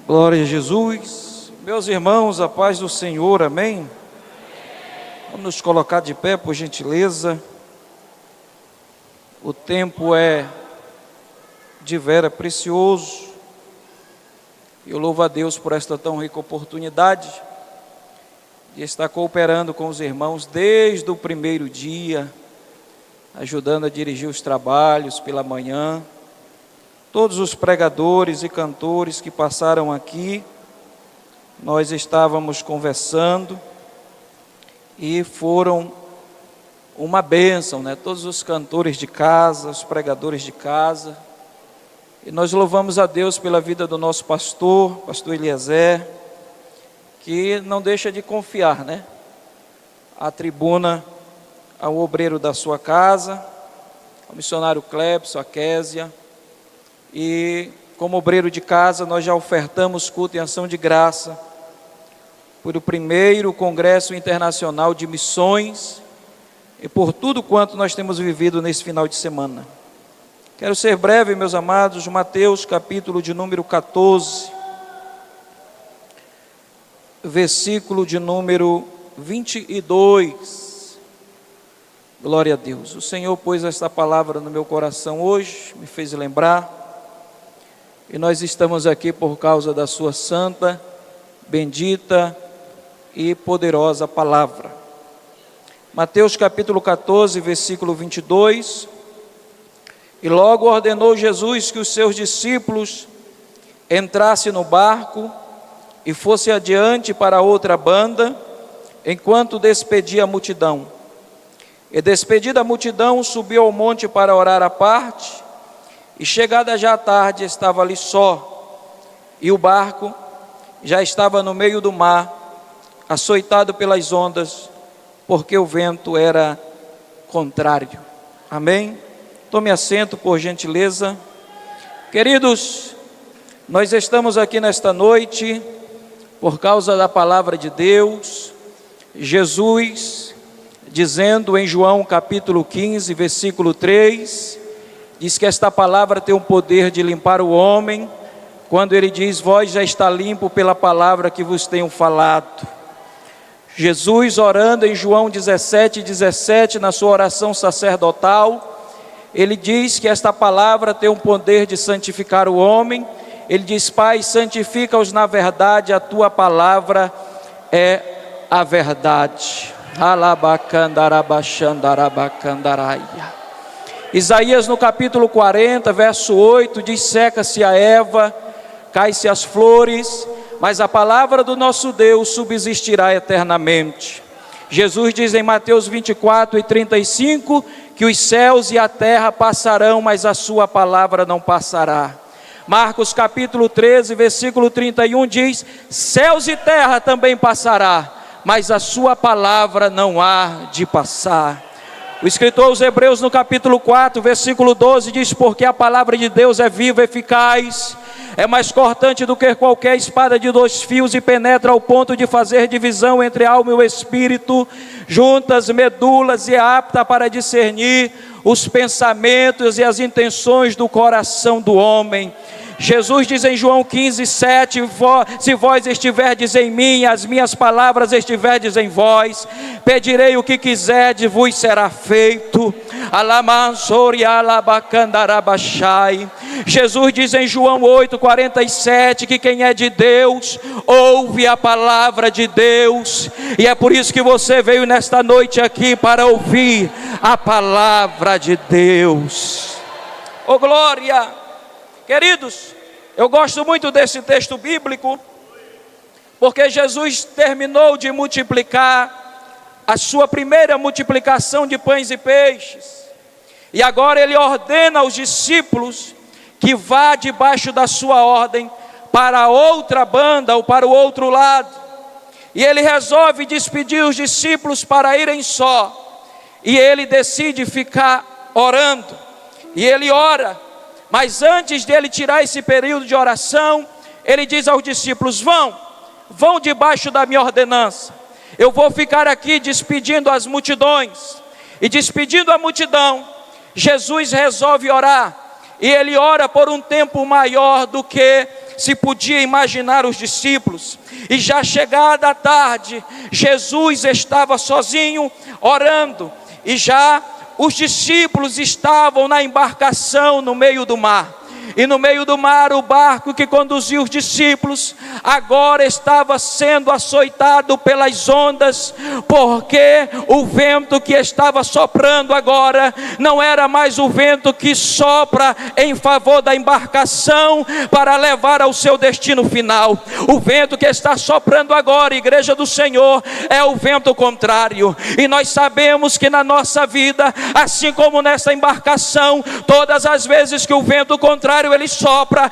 Glória a Jesus. Meus irmãos, a paz do Senhor, amém? Vamos nos colocar de pé, por gentileza. O tempo é de vera precioso. Eu louvo a Deus por esta tão rica oportunidade de estar cooperando com os irmãos desde o primeiro dia, ajudando a dirigir os trabalhos pela manhã. Todos os pregadores e cantores que passaram aqui, nós estávamos conversando e foram uma bênção, né? Todos os cantores de casa, os pregadores de casa. E nós louvamos a Deus pela vida do nosso pastor Eliezer, que não deixa de confiar, né? A tribuna ao obreiro da sua casa, ao missionário Clepson, a Késia. E como obreiro de casa, nós já ofertamos culto em ação de graça por o primeiro Congresso Internacional de Missões e por tudo quanto nós temos vivido nesse final de semana. Quero ser breve, meus amados. Mateus capítulo de número 14, versículo de número 22. Glória a Deus. O Senhor pôs esta palavra no meu coração hoje, me fez lembrar. E nós estamos aqui por causa da sua santa, bendita e poderosa palavra. Mateus capítulo 14, versículo 22. E logo ordenou Jesus que os seus discípulos entrassem no barco e fossem adiante para outra banda, enquanto despedia a multidão. E despedida a multidão, subiu ao monte para orar à parte. E chegada já a tarde, estava ali só, e o barco já estava no meio do mar, açoitado pelas ondas, porque o vento era contrário. Amém? Tome assento, por gentileza. Queridos, nós estamos aqui nesta noite, por causa da palavra de Deus. Jesus, dizendo em João capítulo 15, versículo 3, diz que esta palavra tem o poder de limpar o homem, quando ele diz: vós já está limpo pela palavra que vos tenho falado. Jesus, orando em João 17, na sua oração sacerdotal, ele diz que esta palavra tem o poder de santificar o homem. Ele diz: Pai, santifica-os na verdade, a tua palavra é a verdade. Alabacandarabachandarabacandaraia. Isaías no capítulo 40, verso 8, diz: seca-se a erva, cai-se as flores, mas a palavra do nosso Deus subsistirá eternamente. Jesus diz em Mateus 24 e 35, que os céus e a terra passarão, mas a sua palavra não passará. Marcos capítulo 13, versículo 31 diz: céus e terra também passará, mas a sua palavra não há de passar. O escritor aos Hebreus no capítulo 4, versículo 12 diz: porque a palavra de Deus é viva e eficaz, é mais cortante do que qualquer espada de 2 fios e penetra ao ponto de fazer divisão entre a alma e o espírito, juntas, medulas, e é apta para discernir os pensamentos e as intenções do coração do homem. Jesus diz em João 15, 7, se vós estiverdes em mim, as minhas palavras estiverdes em vós, pedirei o que quiserdes, vos será feito. Jesus diz em João 8, 47, que quem é de Deus, ouve a palavra de Deus, e é por isso que você veio nesta noite aqui, para ouvir a palavra de Deus. Oh glória! Queridos, eu gosto muito desse texto bíblico, porque Jesus terminou de multiplicar a sua primeira multiplicação de pães e peixes, e agora ele ordena aos discípulos que vá debaixo da sua ordem para outra banda ou para o outro lado, e ele resolve despedir os discípulos para irem só, e ele decide ficar orando, e ele ora. Mas antes dele tirar esse período de oração, ele diz aos discípulos: vão debaixo da minha ordenança. Eu vou ficar aqui despedindo as multidões. E despedindo a multidão, Jesus resolve orar. e ele ora por um tempo maior do que se podia imaginar os discípulos. E já chegada a tarde, Jesus estava sozinho orando, e já os discípulos estavam na embarcação no meio do mar. E no meio do mar, o barco que conduzia os discípulos agora estava sendo açoitado pelas ondas, porque o vento que estava soprando agora não era mais o vento que sopra em favor da embarcação para levar ao seu destino final. O vento que está soprando agora, igreja do Senhor, é o vento contrário. E nós sabemos que na nossa vida, assim como nessa embarcação, todas as vezes que o vento contrário ele sopra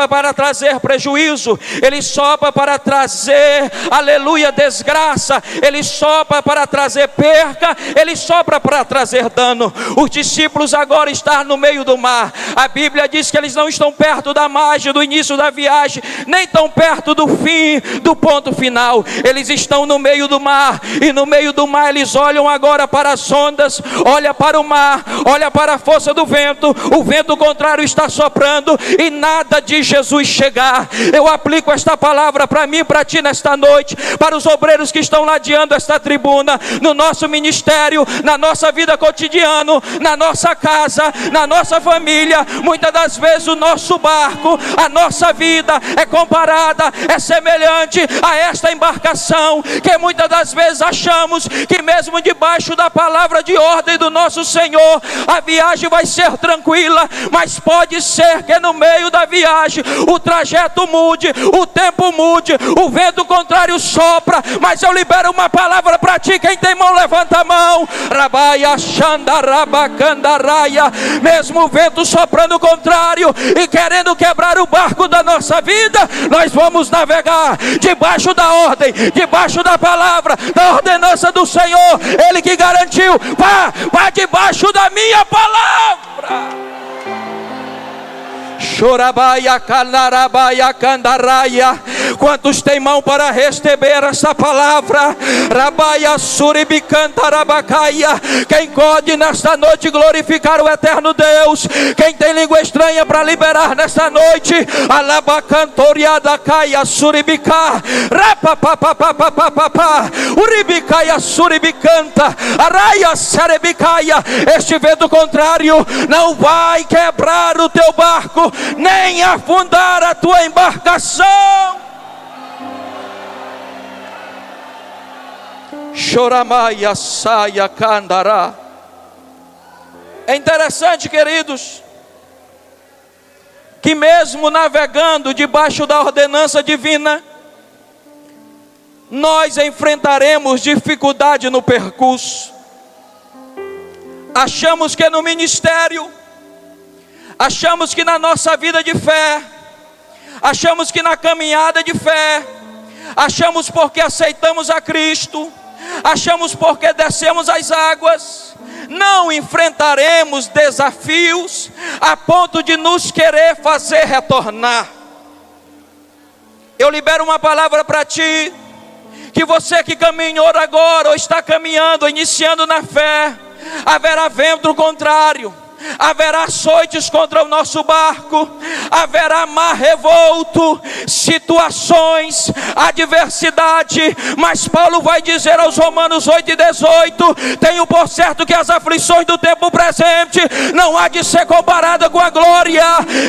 para trazer prejuízo, ele sopra para trazer, aleluia, desgraça, ele sopra para trazer perca, ele sopra para trazer dano. Os discípulos agora estão no meio do mar. A Bíblia diz que eles não estão perto da margem do início da viagem, nem tão perto do fim, do ponto final. Eles estão no meio do mar, e no meio do mar eles olham agora para as ondas, olha para o mar, olha para a força do vento. O vento contrário está soprando, e nada de Jesus chegar. Eu aplico esta palavra para mim e para ti nesta noite, para os obreiros que estão ladeando esta tribuna, no nosso ministério, na nossa vida cotidiana, na nossa casa, na nossa família. Muitas das vezes o nosso barco, a nossa vida é comparada, é semelhante a esta embarcação, que muitas das vezes achamos que mesmo debaixo da palavra de ordem do nosso Senhor, a viagem vai ser tranquila, mas pode ser que no meio da viagem o trajeto mude, o tempo mude, o vento contrário sopra. Mas eu libero uma palavra para ti. Quem tem mão, levanta a mão. Rabaia, xandarabacandaraia. Mesmo o vento soprando contrário e querendo quebrar o barco da nossa vida, nós vamos navegar debaixo da ordem, debaixo da palavra, da ordenança do Senhor. Ele que garantiu: vá debaixo da minha palavra. Chorabaia, canarabaia, candaraia. Quantos têm mão para receber essa palavra? Rabaia, suribicantarabacaia. Quem pode nesta noite glorificar o eterno Deus? Quem tem língua estranha para liberar nesta noite? Alabacantoriada caia, suribicá. Rapapapapapapapá. Uribicaia, suribicanta. Araia, serebicaia. Este vento contrário não vai quebrar o teu barco, nem afundar a tua embarcação. Choramaia, saia, candará. É interessante, queridos, que mesmo navegando debaixo da ordenança divina, nós enfrentaremos dificuldade no percurso. Achamos que no ministério, achamos que na nossa vida de fé, achamos que na caminhada de fé, achamos porque aceitamos a Cristo, achamos porque descemos as águas, não enfrentaremos desafios a ponto de nos querer fazer retornar. Eu libero uma palavra para ti, que você que caminhou agora, ou está caminhando, iniciando na fé, haverá vento contrário, haverá açoites contra o nosso barco, haverá mar revolto, situações, adversidade. Mas Paulo vai dizer aos Romanos 8:18: tenho por certo que as aflições do tempo presente não há de ser comparada com a glória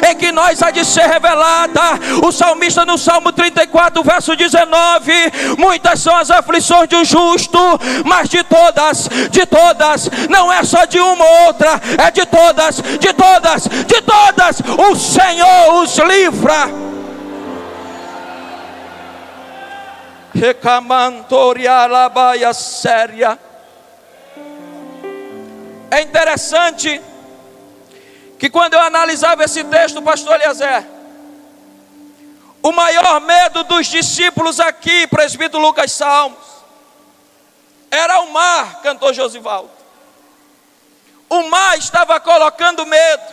em que nós há de ser revelada. O salmista no Salmo 34, verso 19: muitas são as aflições de um justo, mas de todas, não é só de uma ou outra, é de todas, o Senhor os livra. É interessante que quando eu analisava esse texto, pastor Eliezer, o maior medo dos discípulos aqui, presbítero Lucas Salmos, era o mar, cantor Josivaldo. O mar estava colocando medo,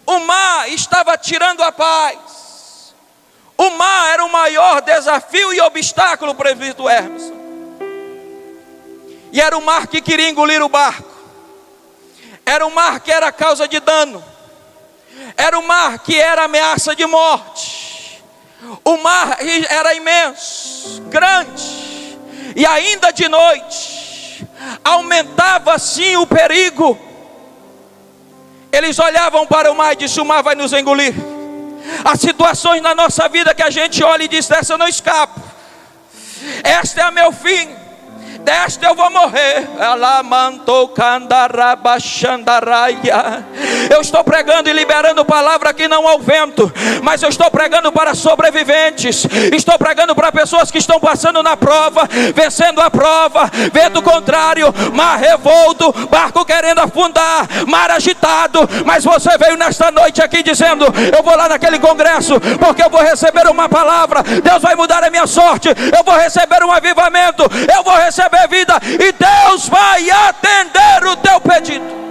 o mar estava tirando a paz, o mar era o maior desafio e obstáculo para o presbítero Hermeson. E era o mar que queria engolir o barco, Era um mar que era causa de dano. Era um mar que era ameaça de morte. O mar era imenso, grande, e ainda de noite aumentava assim o perigo. Eles olhavam para o mar e disseram: o mar vai nos engolir. Há situações na nossa vida que a gente olha e diz: dessa eu não escapo, este é meu fim, desta eu vou morrer. Eu estou pregando e liberando palavra que não ao vento, mas eu estou pregando para sobreviventes. Estou pregando para pessoas que estão passando na prova, vencendo a prova, vento contrário, mar revolto, barco querendo afundar, mar agitado. Mas você veio nesta noite aqui dizendo: eu vou lá naquele congresso, porque eu vou receber uma palavra, Deus vai mudar a minha sorte, eu vou receber um avivamento, eu vou receber vida, e Deus vai atender o teu pedido.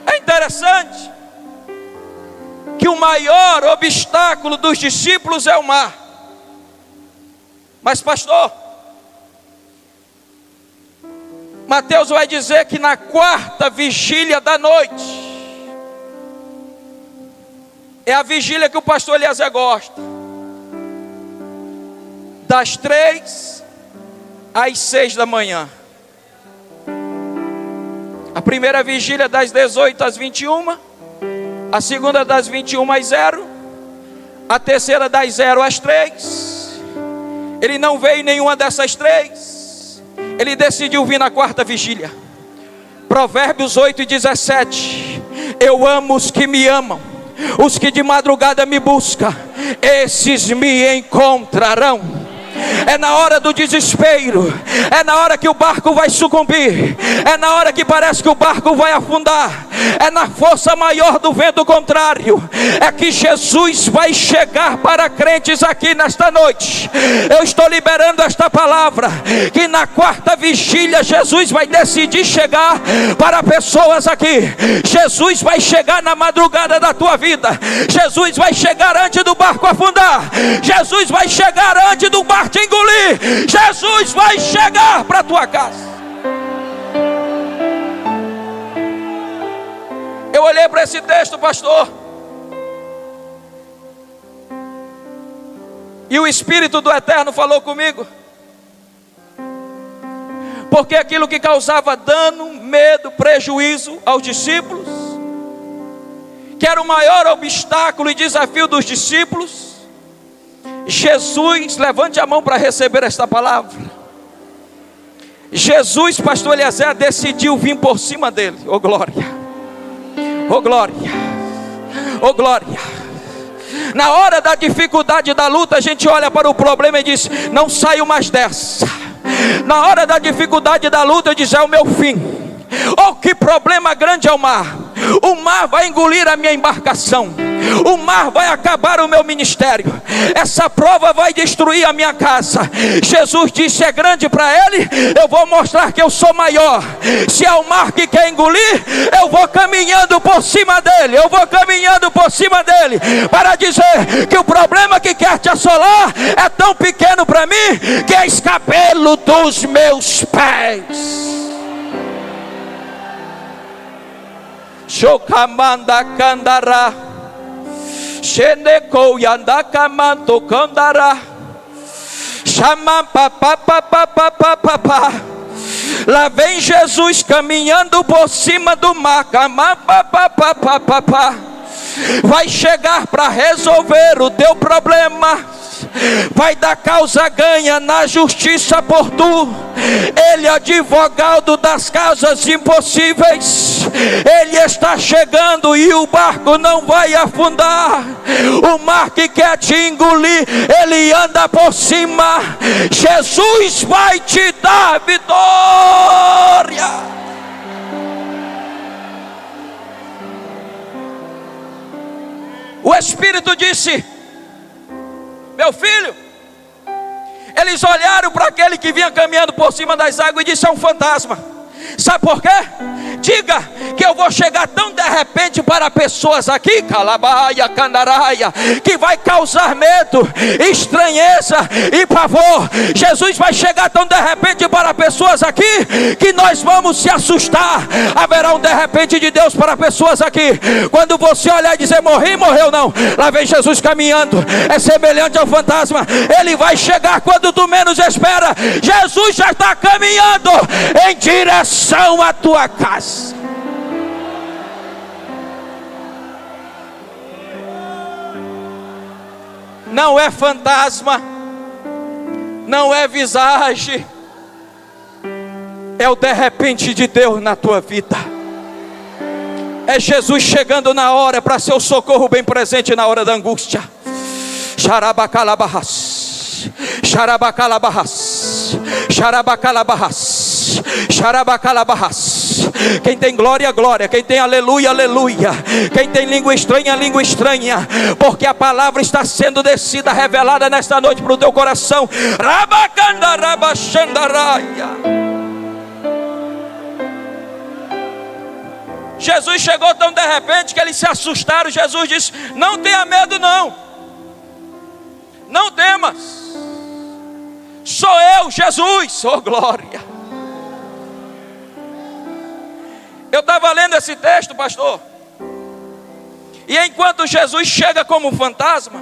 É interessante que o maior obstáculo dos discípulos é o mar. Mas pastor, Mateus vai dizer que na quarta vigília da noite, é a vigília que o pastor Eliezer gosta, das 3 às 6 da manhã. A primeira vigília das 18 às 21, a segunda das 21 às 0, a terceira das 0 às 3. Ele não veio em nenhuma dessas 3. Ele decidiu vir na quarta vigília. Provérbios 8:17. Eu amo os que me amam, os que de madrugada me buscam, esses me encontrarão. É na hora do desespero, é na hora que o barco vai sucumbir, é na hora que parece que o barco vai afundar, é na força maior do vento contrário, é que Jesus vai chegar para crentes aqui nesta noite. Eu estou liberando esta palavra, que na quarta vigília Jesus vai decidir chegar para pessoas aqui. Jesus vai chegar na madrugada da tua vida. Jesus vai chegar antes do barco afundar. Jesus vai chegar antes do barco te engolir. Jesus vai chegar para a tua casa. Eu olhei para esse texto, pastor, e o Espírito do Eterno falou comigo, porque aquilo que causava dano, medo, prejuízo aos discípulos, que era o maior obstáculo e desafio dos discípulos, Jesus, levante a mão para receber esta palavra. Jesus, pastor Eliezer, decidiu vir por cima dele. Oh glória, oh glória, oh glória. Na hora da dificuldade da luta, a gente olha para o problema e diz: não saio mais dessa. Na hora da dificuldade da luta, diz: é o meu fim. Oh, que problema grande é o mar. O mar vai engolir a minha embarcação. O mar vai acabar o meu ministério. Essa prova vai destruir a minha casa. Jesus disse: é grande para ele, eu vou mostrar que eu sou maior. Se é o mar que quer engolir, eu vou caminhando por cima dele. Eu vou caminhando por cima dele, para dizer que o problema que quer te assolar é tão pequeno para mim, que é escabelo dos meus pés. Shokamanda Kandara Sheneko Yandakamanto Kandara Chama papapapapapapá. Lá vem Jesus caminhando por cima do mar. Vai chegar para resolver o teu problema. Vai dar causa ganha na justiça por tu. Ele é advogado das causas impossíveis. Ele está chegando e o barco não vai afundar. O mar que quer te engolir, ele anda por cima. Jesus vai te dar vitória. O Espírito disse: meu filho, eles olharam para aquele que vinha caminhando por cima das águas e disse: é um fantasma. Sabe por quê? diga que eu vou chegar tão de repente para pessoas aqui, calabaia, candaraia, que vai causar medo, estranheza e pavor. Jesus vai chegar tão de repente para pessoas aqui, que nós vamos se assustar. Haverá um de repente de Deus para pessoas aqui. Quando você olhar e dizer, morri, morreu não, lá vem Jesus caminhando. É semelhante ao fantasma. Ele vai chegar quando tu menos espera. Jesus já está caminhando em direção à tua casa. Não é fantasma, não é visagem, é o de repente de Deus na tua vida. É Jesus chegando na hora para ser o socorro bem presente na hora da angústia. Xarabacalabarras, xarabacalabarras, xarabacalabarras, xarabacalabarras. Quem tem glória, glória. Quem tem aleluia, aleluia. Quem tem língua estranha, língua estranha. Porque a palavra está sendo descida, revelada nesta noite para o teu coração. Rabacandarabachandaraia. Jesus chegou tão de repente que eles se assustaram. Jesus disse, não tenha medo não. Não temas. Sou eu, Jesus. Oh glória. Eu estava lendo esse texto, pastor, e enquanto Jesus chega como um fantasma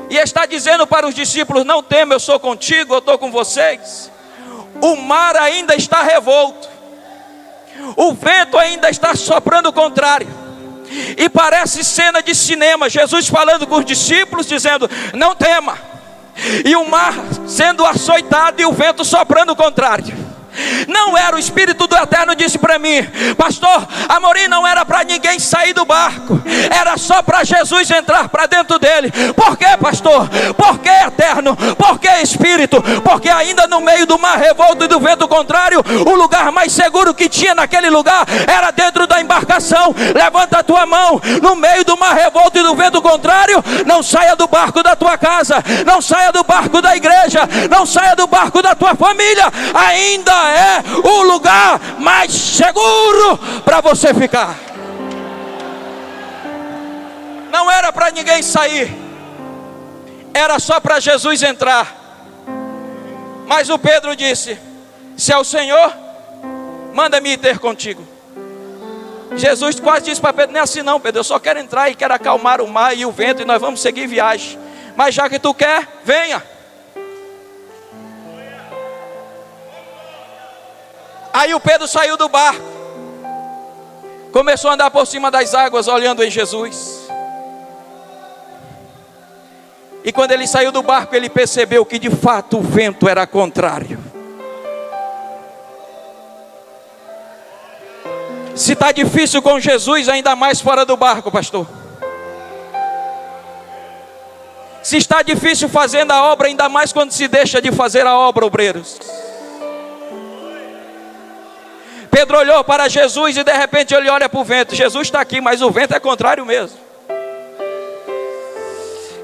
e está dizendo para os discípulos, não temam, eu sou contigo, eu estou com vocês, o mar ainda está revolto, o vento ainda está soprando o contrário, e parece cena de cinema. Jesus falando com os discípulos, dizendo, não tema, e o mar sendo açoitado e o vento soprando o contrário. Não era, o Espírito do Eterno disse para mim, pastor, Amorim, não era para ninguém sair do barco, era só para Jesus entrar para dentro dele. Por quê, pastor? Por que, Eterno? Por que, Espírito? Porque ainda no meio do mar revolto e do vento contrário, o lugar mais seguro que tinha naquele lugar era dentro da embarcação. Levanta a tua mão. No meio do mar revolto e do vento contrário, não saia do barco da tua casa, não saia do barco da igreja, não saia do barco da tua família. Ainda é o lugar mais seguro para você ficar. Não era para ninguém sair, era só para Jesus entrar. Mas o Pedro disse, se é o Senhor, manda-me ir ter contigo. Jesus quase disse para Pedro, não é assim não, Pedro, eu só quero entrar e quero acalmar o mar e o vento e nós vamos seguir viagem. Mas já que tu quer, venha. Aí o Pedro saiu do barco, começou a andar por cima das águas, olhando em Jesus. E quando ele saiu do barco, ele percebeu que de fato o vento era contrário. Se está difícil com Jesus, ainda mais fora do barco, pastor. Se está difícil fazendo a obra, ainda mais quando se deixa de fazer a obra, obreiros. Pedro olhou para Jesus e de repente ele olha para o vento. Jesus está aqui, mas o vento é contrário mesmo.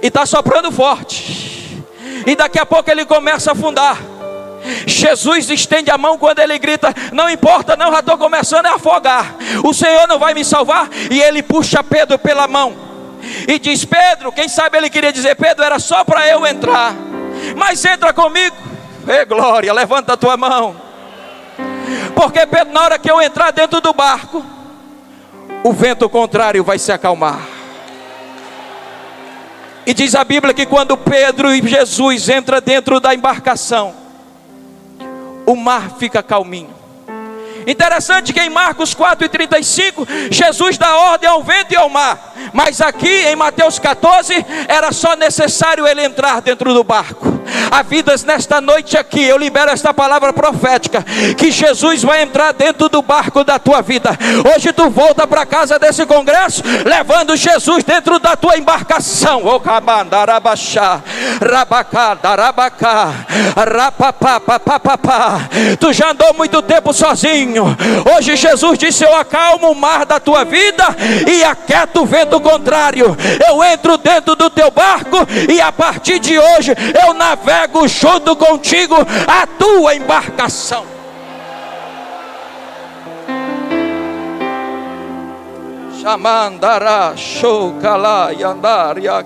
E está soprando forte. E daqui a pouco ele começa a afundar. Jesus estende a mão quando ele grita, não importa não, já estou começando a afogar. O Senhor não vai me salvar? E ele puxa Pedro pela mão. E diz, Pedro, quem sabe ele queria dizer, Pedro, era só para eu entrar. Mas entra comigo. Ei, glória, levanta a tua mão. Porque Pedro, na hora que eu entrar dentro do barco, o vento contrário vai se acalmar. E diz a Bíblia que quando Pedro e Jesus entram dentro da embarcação, o mar fica calminho. Interessante que em Marcos 4:35, Jesus dá ordem ao vento e ao mar. Mas aqui em Mateus 14, era só necessário ele entrar dentro do barco. Há vidas nesta noite aqui, eu libero esta palavra profética, que Jesus vai entrar dentro do barco da tua vida. Hoje tu volta para casa desse congresso, levando Jesus dentro da tua embarcação. O camandarabachá, rabacá, darabacá, rapapá, papapá. Tu já andou muito tempo sozinho. Hoje Jesus disse, eu acalmo o mar da tua vida e aquieto o vento contrário. Eu entro dentro do teu barco e a partir de hoje eu navego junto contigo a tua embarcação. Chamandará, Chocalá, Yandaria.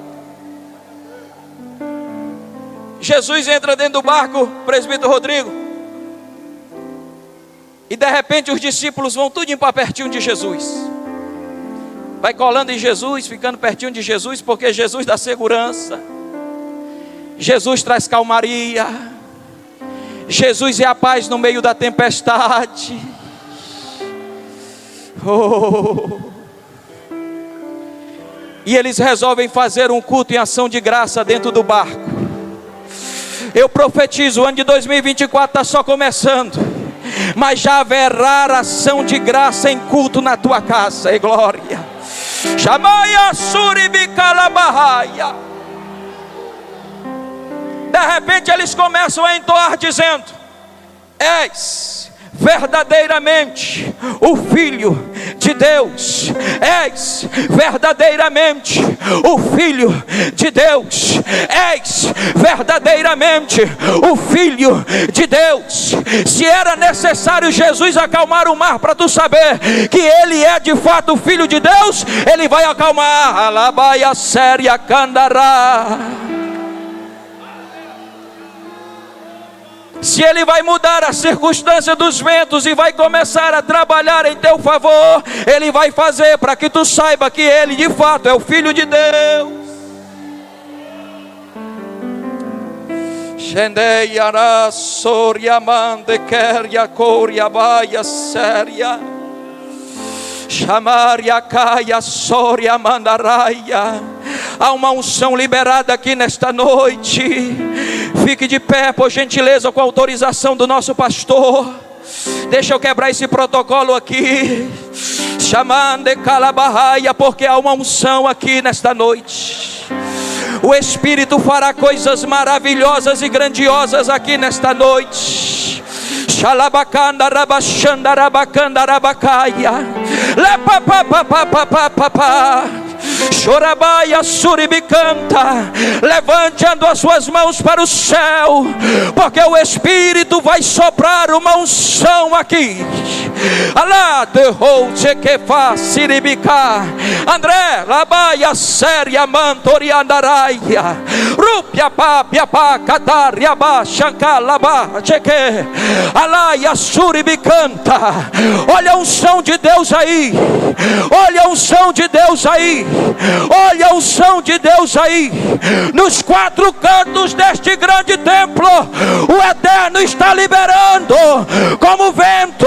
Jesus entra dentro do barco, presbítero Rodrigo. E de repente os discípulos vão tudo para pertinho de Jesus. Vai colando em Jesus, ficando pertinho de Jesus, porque Jesus dá segurança. Jesus traz calmaria. Jesus é a paz no meio da tempestade. E eles resolvem fazer um culto em ação de graça dentro do barco. Eu profetizo, o ano de 2024 está só começando, mas já haverá ação de graça em culto na tua casa. E glória. Chamaia suribicalabahaia. De repente eles começam a entoar dizendo: és verdadeiramente o Filho de Deus. És verdadeiramente o Filho de Deus. És verdadeiramente o Filho de Deus. Se era necessário Jesus acalmar o mar para tu saber que ele é de fato o Filho de Deus, ele vai acalmar. Alabaia séria candará. Se ele vai mudar a circunstância dos ventos e vai começar a trabalhar em teu favor, ele vai fazer para que tu saiba que ele de fato é o Filho de Deus. Shendeiara soriamande queria coria baia séria. Chamaria caia soria mandaraia. Há uma unção liberada aqui nesta noite. Fique de pé, por gentileza, com a autorização do nosso pastor. Deixa eu quebrar esse protocolo aqui. Chamando calabarraia, porque há uma unção aqui nesta noite. O Espírito fará coisas maravilhosas e grandiosas aqui nesta noite. Xalabacanda rabachanda rabacanda rabacaia. Lepapapapapapapá. Chorabaia suribicanta. Levante as suas mãos para o céu, porque o Espírito vai soprar uma unção aqui. Alá derrou que faz siribica. André labaia séria mantoriandaraia. Rupia papia pa cataria ba chancalaba cheque. Alaia suribicanta. Olha a unção de Deus aí. Olha a unção de Deus aí. Olha a unção de Deus aí. Nos quatro cantos deste grande templo, o Eterno está liberando como vento.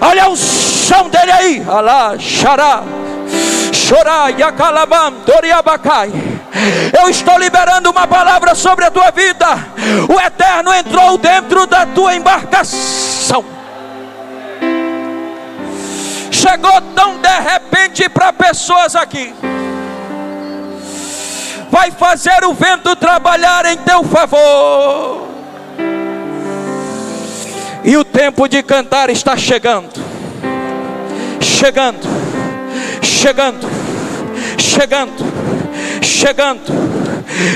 Olha a unção dele aí. Alá, xará, chorá, yacalabam, toriabacai. Eu estou liberando uma palavra sobre a tua vida. O Eterno entrou dentro da tua embarcação. Chegou tão de repente para pessoas aqui. Vai fazer o vento trabalhar em teu favor. E o tempo de cantar está chegando. Chegando. Chegando. Chegando. Chegando.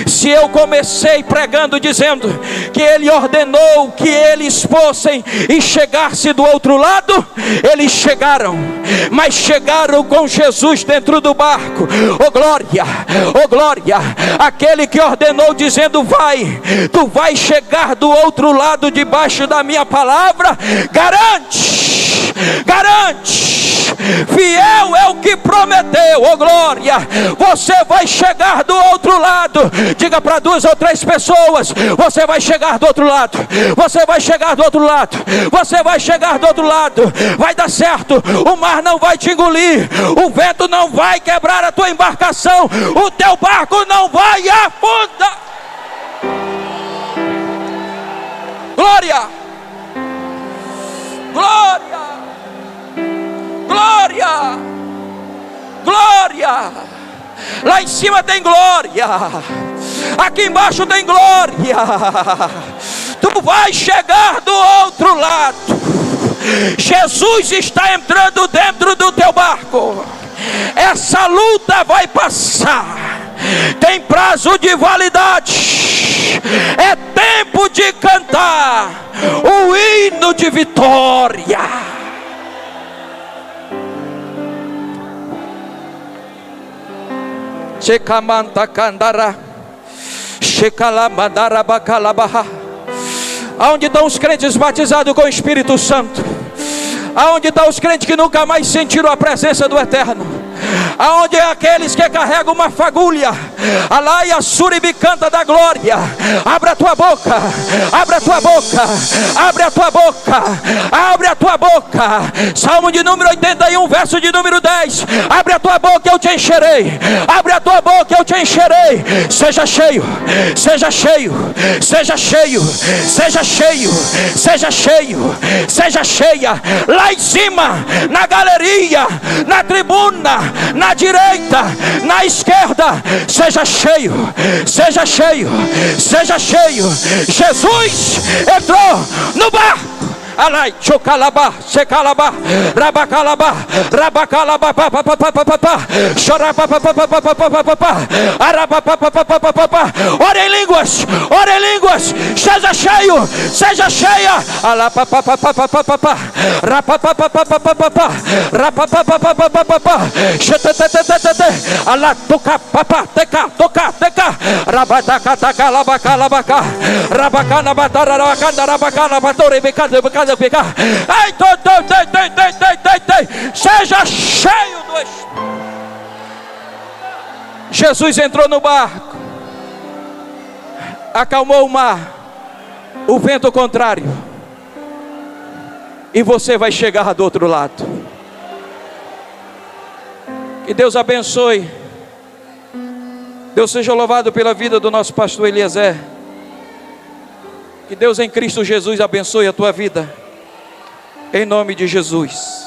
Se eu comecei pregando dizendo que ele ordenou que eles fossem e chegasse do outro lado, eles chegaram, mas chegaram com Jesus dentro do barco. Oh glória, oh glória. Aquele que ordenou dizendo vai, tu vai chegar do outro lado debaixo da minha palavra, garante, garante. Fiel é o que prometeu, oh glória. Você vai chegar do outro lado. Diga para 2 ou 3 pessoas: você vai chegar do outro lado. Você vai chegar do outro lado. Você vai chegar do outro lado. Vai dar certo. O mar não vai te engolir. O vento não vai quebrar a tua embarcação. O teu barco não vai afundar. Glória. Glória. Glória, glória. Lá em cima tem glória, aqui embaixo tem glória. Tu vai chegar do outro lado. Jesus está entrando dentro do teu barco. Essa luta vai passar. Tem prazo de validade. É tempo de cantar o hino de vitória. Chekamanta Kandara, Shekalamadara Bakalabaha. Aonde estão os crentes batizados com o Espírito Santo? Aonde estão os crentes que nunca mais sentiram a presença do Eterno? Aonde é aqueles que carregam uma fagulha? Alaia suribicanta da glória. Abre a tua boca, abre a tua boca, abre a tua boca, abre a tua boca. Salmo de número 81, verso de número 10. Abre a tua boca, eu te encherei. Abre a tua boca, eu te encherei. Seja cheio, seja cheio, seja cheio, seja cheio, seja cheio, seja cheia. Lá em cima, na galeria, na tribuna, na direita, na esquerda, seja cheio, seja cheio, seja cheio. Jesus entrou no barco. Alai, chocalabá, secalabá, rabacalabá, rabacalabá, papapá, chorapapapapapapapá, arapapapapapapá. Ore em línguas, ore em línguas. Seja cheio, seja cheia. Alapapapapapapapá, rapapapapapapapá, rapapapapapapapá, chetetetetetete, alatoca, papá, teca, toca, teca, rabataca, taca, labacalabacá, rabacana, batara, rabacana, rabacana, batore, becada, becada. Ai, seja cheio do Espírito. Jesus entrou no barco, acalmou o mar, o vento contrário, e você vai chegar do outro lado. Que Deus abençoe. Deus seja louvado pela vida do nosso pastor Eliezer. Que Deus em Cristo Jesus abençoe a tua vida, em nome de Jesus.